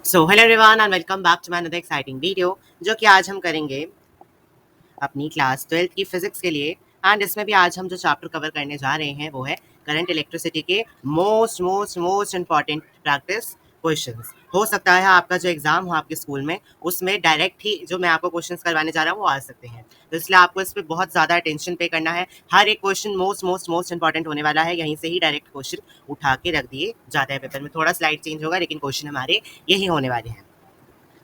So hello everyone and welcome back to my another exciting video जो कि आज हम करेंगे अपनी क्लास 12th की फिजिक्स के लिए। एंड इसमें भी आज हम जो चैप्टर कवर करने जा रहे हैं वो है करंट इलेक्ट्रिसिटी के most most most important practice questions. हो सकता है आपका जो एग्जाम हो आपके स्कूल में उसमें डायरेक्ट ही जो मैं आपको क्वेश्चंस करवाने जा रहा हूँ वो आ सकते हैं, तो इसलिए आपको इस पर बहुत ज़्यादा अटेंशन पे करना है। हर एक question most most most important होने वाला है, यहीं से ही डायरेक्ट क्वेश्चन उठा के रख दिए जाते हैं पेपर में। थोड़ा स्लाइड चेंज होगा लेकिन क्वेश्चन हमारे यही होने वाले हैं।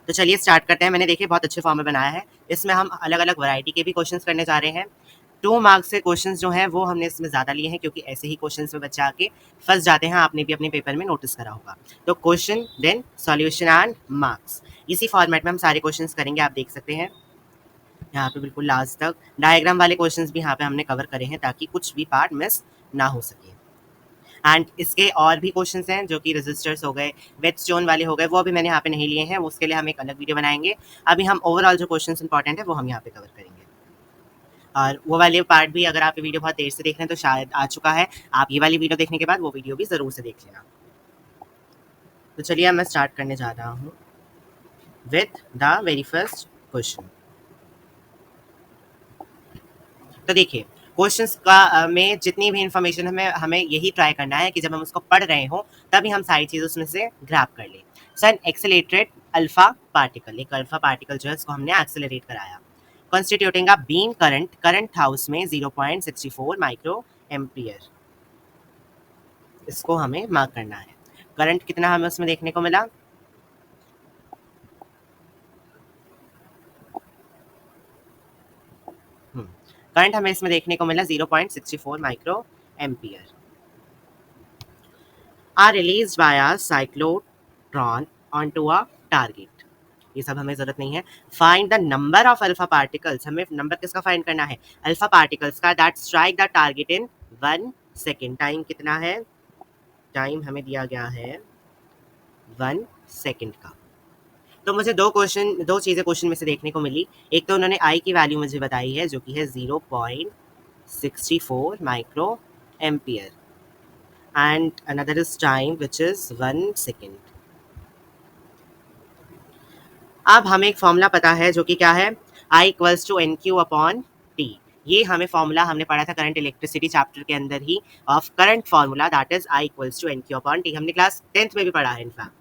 तो चलिए स्टार्ट करते हैं। मैंने देखिए बहुत अच्छे फॉर्म में बनाया है। इसमें हम अलग अलग वैरायटी के भी क्वेश्चंस करने जा रहे हैं। 2 मार्क्स के क्वेश्चंस जो हैं वो हमने इसमें ज़्यादा लिए हैं क्योंकि ऐसे ही क्वेश्चंस में बच्चे आके फंस जाते हैं। आपने भी अपने पेपर में नोटिस करा होगा। तो question then solution and marks, इसी फॉर्मेट में हम सारे क्वेश्चंस करेंगे। आप देख सकते हैं यहाँ पे बिल्कुल लास्ट तक डायग्राम वाले क्वेश्चंस भी यहाँ पे हमने कवर करे हैं ताकि कुछ भी पार्ट मिस ना हो सके। एंड इसके और भी क्वेश्चंस हैं जो कि रजिस्टर्स हो गए, वेट स्टोन वाले हो गए, वो अभी मैंने यहाँ पे नहीं लिए हैं, उसके लिए हम एक अलग वीडियो बनाएंगे। अभी हम ओवरऑल जो क्वेश्चंस इंपॉर्टेंट है वो हम यहाँ पे कवर करेंगे। और वो वाले पार्ट भी अगर आप ये वीडियो बहुत देर से देख रहे हैं तो शायद आ चुका है। आप ये वाली वीडियो देखने के बाद वो वीडियो भी ज़रूर से देख लेना। तो चलिए अब मैं स्टार्ट करने जा रहा हूँ with the very first question. तो देखिए क्वेश्चंस का में जितनी भी इंफॉर्मेशन हमें यही ट्राई करना है कि जब हम उसको पढ़ रहे हो तभी हम सारी चीज़ उसमें से ग्रैब कर लें। सो एन एक्सेलेरेटेड अल्फा पार्टिकल, एक अल्फा पार्टिकल जो है उसको हमने एक्सेलरेट कराया। Constituting a beam current, current था उसमें 0.64 माइक्रो एम्पियर, इसको हमें मार्क करना है। करंट कितना हमें उसमें देखने को मिला, करंट हमें इसमें देखने को मिला 0.64 micro ampere are release by a cyclotron onto a target. ये सब हमें जरूरत नहीं है। Find the number of alpha particles, हमें नंबर किसका फाइंड करना है, अल्फा पार्टिकल्स का, that strike the target in 1 second. Time कितना है, टाइम हमें दिया गया है 1 सेकेंड का। तो मुझे दो चीज़ें क्वेश्चन में से देखने को मिली। एक तो उन्होंने आई की वैल्यू मुझे बताई है जो कि है 0.64 micro ampere and another is time which is 1 second. अब हमें एक फॉर्मूला पता है जो कि क्या है, I equals to N Q upon T. ये हमें फॉर्मूला हमने पढ़ा था करंट इलेक्ट्रिसिटी चैप्टर के अंदर ही of current formula, that is I equals to N Q upon T. हमने क्लास 10th में भी पढ़ा है in fact.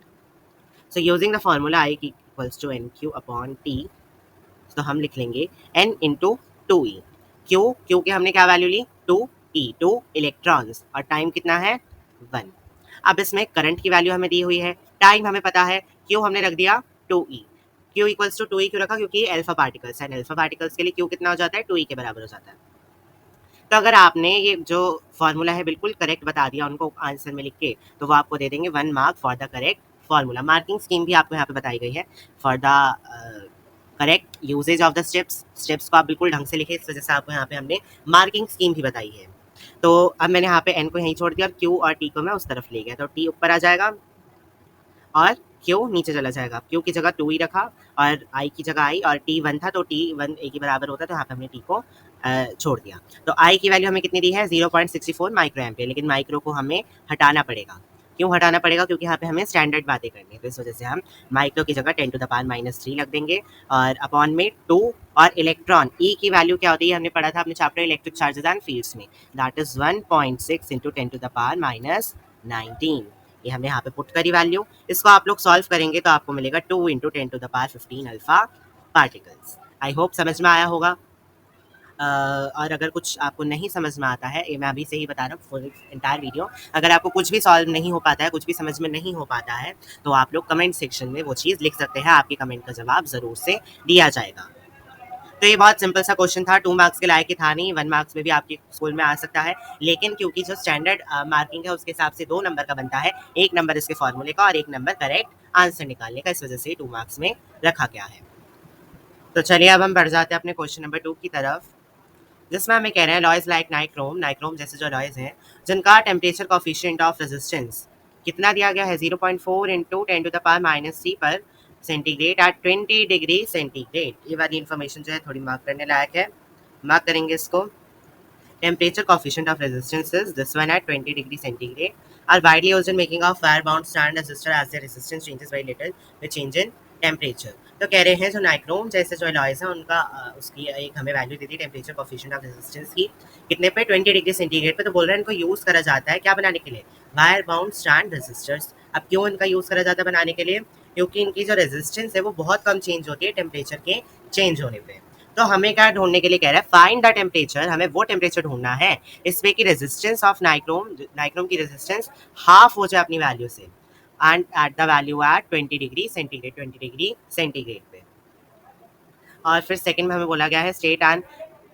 So using the formula I equals to N Q upon T, तो हम लिख लेंगे n into two E. Q, Q के हमने क्या वैल्यू ली 2e, 2 इलेक्ट्रॉन्स, और टाइम कितना है 1। अब इसमें करंट की वैल्यू हमें दी हुई है, टाइम हमें पता है, क्यू हमने रख दिया 2e। Q equals to 2e क्यों रखा, क्योंकि अल्फा पार्टिकल्स है, अल्फा पार्टिकल्स के लिए क्यू कितना हो जाता है 2e के बराबर हो जाता है। तो अगर आपने ये जो फॉर्मूला है बिल्कुल करेक्ट बता दिया उनको आंसर में लिख के, तो वो आपको दे देंगे 1 mark for the correct formula. Marking scheme भी आपको यहाँ पे बताई गई है for the correct usage of the steps. Steps को आप बिल्कुल ढंग से लिखे, इस वजह से आपको यहाँ पे हमने मार्किंग स्कीम भी बताई है। तो अब मैंने यहाँ पे एन को यहीं छोड़ दिया और क्यू और टी को मैं उस तरफ ले गया, तो टी ऊपर आ जाएगा और क्यू नीचे चला जाएगा। क्यू की जगह 2 ही रखा और आई की जगह आई, और टी 1 था तो टी 1 ए के बराबर होता है, तो यहाँ पे हमने टी को छोड़ दिया। तो आई की वैल्यू हमें कितनी दी है 0.64 माइक्रो एम्पियर, लेकिन माइक्रो को हमें हटाना पड़ेगा। क्यों हटाना पड़ेगा, क्योंकि यहाँ पे हमें स्टैंडर्ड बातें करनी है, तो इस वजह से हम माइक्रो की जगह 10 टू द पावर -3 रख देंगे और अपॉन में 2। और इलेक्ट्रॉन ई की वैल्यू क्या होती है, हमने पढ़ा था अपने chapter electric charges and fields में, that is 1.6 into 10 to the power -19। ये हमने यहाँ पे पुट करी वैल्यू। इसको आप लोग सॉल्व करेंगे तो आपको मिलेगा 2 into 10 to the power 15 alpha particles. I hope समझ में आया होगा। और अगर कुछ आपको नहीं समझ में आता है, ये मैं अभी से ही बता रहा हूँ फुल इंटायर वीडियो, अगर आपको कुछ भी सॉल्व नहीं हो पाता है, कुछ भी समझ में नहीं हो पाता है, तो आप लोग कमेंट सेक्शन में वो चीज़ लिख सकते हैं, आपके कमेंट का जवाब ज़रूर से दिया जाएगा। तो ये बहुत सिंपल सा क्वेश्चन था, 2 मार्क्स के लायक ही था नहीं, 1 मार्क्स में भी आपके स्कूल में आ सकता है, लेकिन क्योंकि जो स्टैंडर्ड मार्किंग है उसके हिसाब से 2 नंबर का बनता है, 1 नंबर इसके फॉर्मूले का और 1 नंबर करेक्ट आंसर निकालने का, इस वजह से 2 मार्क्स में रखा गया है। तो चलिए अब हम बढ़ जाते हैं अपने क्वेश्चन नंबर 2 की तरफ, जिसमें हमें कह रहे हैं लॉयज लाइक नाइक्रोम, नाइक्रोम जैसे जो लॉयज हैं जिनका टेम्परेचर कॉफिशिएंट ऑफ रेजिस्टेंस कितना दिया गया है 0.4 इंटू 10 टू द पावर -3 पर सेंटीग्रेड एट 20 डिग्री सेंटीग्रेड। ये वाली इन्फॉर्मेशन जो है थोड़ी मार्क करने लायक है, मार्क करेंगे इसको। Temperature coefficient of resistance is this one at 20 degree centigrade are widely used in making of wire bound strand resistor as their resistance changes very little with change in temperature. तो कह रहे हैं जो nichrome जैसे जो alloys है उनका उसकी एक हमें वैल्यू दी थी टेम्परेचर कोफिशिएंट ऑफ रेजिस्टेंस की कितने पे 20 डिग्री सेंटीग्रेड पे। तो बोल रहे हैं इनको यूज़ करा जाता है क्या बनाने के लिए, वायर बाउंड स्ट्रैंड रेजिस्टर्स। अब क्यों इनका यूज़ करा जाता है बनाने के लिए, क्योंकि इनकी जो रेजिस्टेंस है वो बहुत कम चेंज होती है टेम्परेचर के चेंज होने पे। तो हमें क्या ढूंढने के लिए कह रहा है, फाइंड द टेम्परेचर, हमें वो टेम्परेचर ढूंढना है इसमें की रेजिस्टेंस ऑफ नाइक्रोम की रेजिस्टेंस हाफ हो जाए अपनी वैल्यू से and at the value at 20 degree centigrade, 20 degree centigrade पे। और फिर सेकंड में हमें बोला गया है state and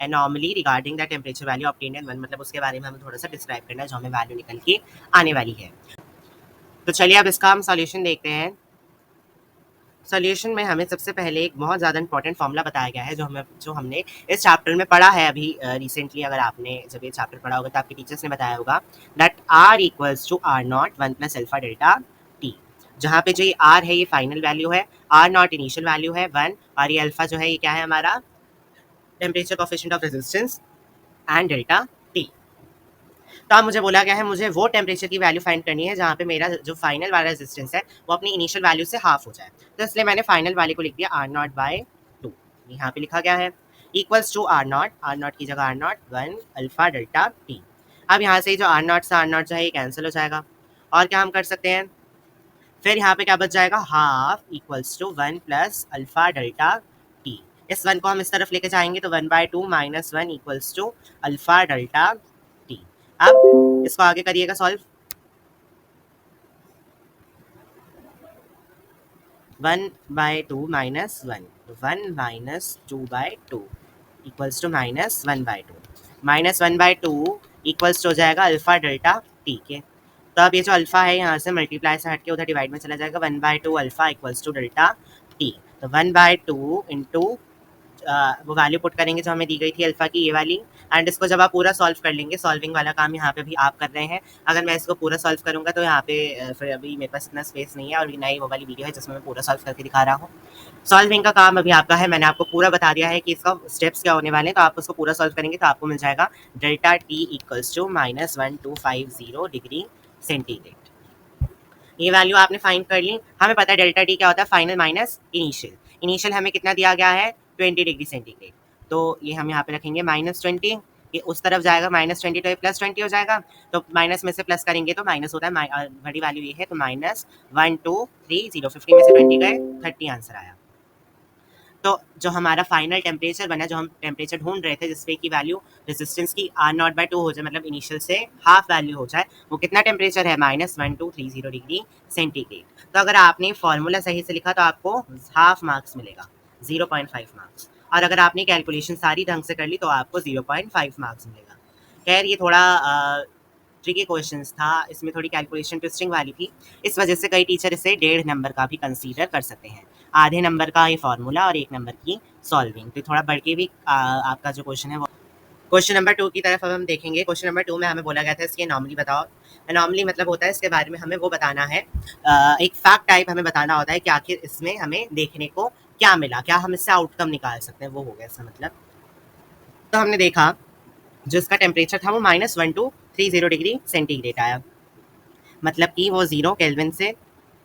anomaly regarding the temperature value obtained in one, मतलब उसके बारे में हमें थोड़ा सा डिस्क्राइब करना है जो हमें वैल्यू निकल के आने वाली है। तो चलिए अब इसका हम सॉल्यूशन देखते हैं। सॉल्यूशन में हमें सबसे पहले एक बहुत ज़्यादा इंपॉर्टेंट फॉर्मूला बताया गया है जो हमने इस चैप्टर में पढ़ा है अभी रिसेंटली। अगर आपने जब ये चैप्टर पढ़ा होगा तो आपके टीचर्स ने बताया होगा that R equals to R not 1 plus alpha delta T. जहाँ पे जो ये R है ये फाइनल वैल्यू है, R नॉट इनिशियल वैल्यू है 1, और ये अल्फा जो है ये क्या है हमारा temperature coefficient of resistance and delta T. तो अब मुझे बोला गया है मुझे वो टेम्परेचर की वैल्यू फाइंड करनी है जहाँ पे मेरा जो फाइनल वाला रेजिस्टेंस है वो अपनी इनिशियल वैल्यू से हाफ हो जाए। तो इसलिए मैंने फाइनल वाले को लिख दिया आर नॉट बाय 2, यहाँ पे लिखा गया है इक्वल्स टू आर नॉट की जगह R not 1 alpha delta T. अब यहाँ से जो आर नॉट से आर नॉट जो है ये कैंसिल हो जाएगा, और क्या हम कर सकते हैं, फिर यहाँ पे क्या बच जाएगा, half equals to 1 plus alpha delta T. इस 1 को हम इस तरफ लेके जाएंगे तो 1/2 minus 1 equals to alpha delta T. अब इसको आगे करिएगा solve, 1/2 minus 1, 1 minus 2/2 equals to minus 1/2, minus 1/2 equals हो जाएगा अल्फा डेल्टा टी के। तो अब ये जो अल्फा है यहाँ से मल्टीप्लाई से हट के उधर डिवाइड में चला जाएगा, 1/2 alpha equals to delta T. तो 1/2 इंटू वो वैल्यू पुट करेंगे जो हमें दी गई थी अल्फा की, ये वाली, एंड इसको जब आप पूरा सॉल्व कर लेंगे, सॉल्विंग वाला काम यहाँ पे भी आप कर रहे हैं। अगर मैं इसको पूरा सॉल्व करूँगा तो यहाँ पे फिर अभी मेरे पास इतना स्पेस नहीं है, और ना ही वो वाली वीडियो है जिसमें मैं पूरा सॉल्व करके दिखा रहा हूँ। सॉल्विंग का काम अभी आपका है, मैंने आपको पूरा बता दिया है कि इसका स्टेप्स क्या होने वाले हैं। तो आप उसको पूरा सॉल्व करेंगे तो आपको मिल जाएगा delta T equals to -1250 degree centigrade. ये वैल्यू आपने फाइंड कर ली। हमें पता है डेल्टा टी क्या होता है, फाइनल माइनस इनिशियल। इनिशियल हमें कितना दिया गया है, 20 डिग्री सेंटीग्रेड। तो ये हम यहाँ पे रखेंगे -20, ये उस तरफ जाएगा -20 तो ये +20 हो जाएगा। तो माइनस में से प्लस करेंगे तो माइनस होता है, बड़ी वैल्यू ये है तो -1230, 50 में से 20 गए 30 आंसर आया। तो जो हमारा फाइनल टेम्परेचर बना, जो हम टेम्परेचर ढूंढ रहे थे जिसपे की वैल्यू रेजिस्टेंस की R0/2 हो जाए, मतलब इनिशियल से हाफ वैल्यू हो जाए, वो कितना टेम्परेचर है, -1230 डिग्री सेंटीग्रेड। तो अगर आपने फॉर्मूला सही से लिखा तो आपको हाफ मार्क्स मिलेगा, 0.5 मार्क्स। और अगर आपने कैलकुलेशन सारी ढंग से कर ली तो आपको 0.5 मार्क्स मिलेगा। खैर ये थोड़ा ट्रिकी क्वेश्चंस था, इसमें थोड़ी कैलकुलेशन ट्विस्टिंग वाली थी, इस वजह से कई टीचर इसे 1.5 नंबर का भी कंसीडर कर सकते हैं। आधे नंबर का ये फार्मूला और 1 नंबर की सॉल्विंग, तो थोड़ा बढ़ के भी आपका जो क्वेश्चन है वो। क्वेश्चन नंबर 2 की तरफ अब हम देखेंगे। क्वेश्चन नंबर 2 में हमें बोला गया था इसकी एनॉमली बताओ। एनॉमली मतलब होता है इसके बारे में हमें वो बताना है, एक फैक्ट टाइप हमें बताना होता है कि आखिर इसमें हमें देखने को क्या मिला, क्या हम इससे आउटकम निकाल सकते हैं, वो हो गया इसका मतलब। तो हमने देखा जो इसका टेम्परेचर था वो -1230 डिग्री सेंटीग्रेड आया, मतलब कि वो 0 केल्विन से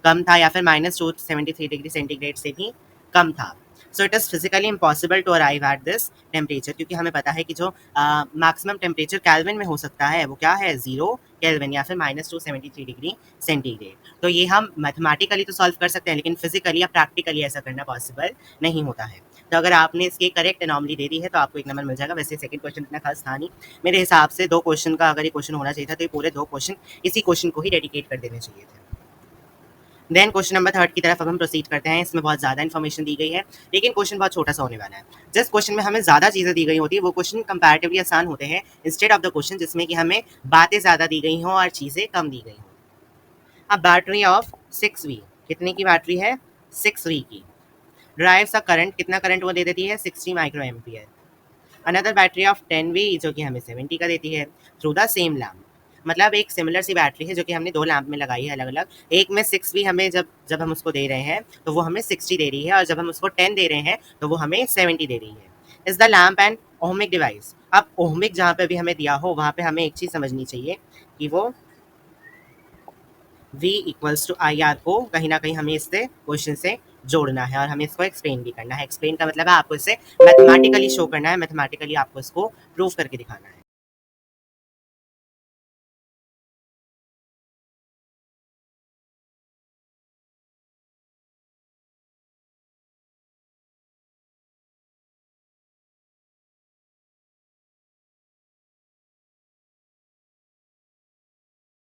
कम था या फिर -273 डिग्री सेंटीग्रेड से भी कम था। So it is physically impossible to arrive at this temperature, क्योंकि हमें पता है कि जो मैक्सिमम टेम्परेचर केल्विन में हो सकता है वो क्या है, 0 केल्विन या फिर -273 डिग्री सेंटीग्रेड। तो ये हम मैथमेटिकली तो सॉल्व कर सकते हैं, लेकिन फिजिकली या प्रैक्टिकली ऐसा करना पॉसिबल नहीं होता है। तो अगर आपने इसकी करेक्ट एनॉमली दे दी है तो आपको 1 नंबर मिल जाएगा। वैसे सेकंड क्वेश्चन इतना खास था नहीं, मेरे हिसाब से 2 क्वेश्चन का अगर ये क्वेश्चन होना चाहिए था तो ये पूरे 2 क्वेश्चन इसी क्वेश्चन को ही डेडिकेट कर देने चाहिए थे। देन क्वेश्चन नंबर 3 की तरफ अब हम प्रोसीड करते हैं। इसमें बहुत ज़्यादा इन्फॉर्मेशन दी गई है, लेकिन क्वेश्चन बहुत छोटा सा होने वाला है। जिस क्वेश्चन में हमें ज़्यादा चीज़ें दी गई होती है वो क्वेश्चन कंपैरेटिवली आसान होते हैं, इंस्टेड ऑफ द क्वेश्चन जिसमें कि हमें बातें ज़्यादा दी गई हों और चीज़ें कम दी गई हों। अब बैटरी ऑफ 6V, कितने की बैटरी है, 6V की, ड्राइव्स अ करंट, कितना करंट वो दे देती है, 60 micro ampere. Another battery of 10V जो कि हमें 70 का देती है, थ्रू द सेम लैम्प। मतलब एक सिमिलर सी बैटरी है जो कि हमने 2 लैम्प में लगाई है अलग अलग। एक में 6V हमें जब हम उसको दे रहे हैं तो वो हमें 60 दे रही है, और जब हम उसको 10 दे रहे हैं तो वो हमें 70 दे रही है। Is the lamp and ohmic device. अब ओहमिक जहाँ पे भी हमें दिया हो वहाँ पे हमें एक चीज़ समझनी चाहिए कि वो V equals to I R को कहीं ना कहीं हमें इससे क्वेश्चन से जोड़ना है और हमें इसको एक्सप्लेन भी करना है। एक्सप्लेन का मतलब है आपको इसे मैथमेटिकली शो करना है, मैथमेटिकली आपको इसको प्रूव करके दिखाना है।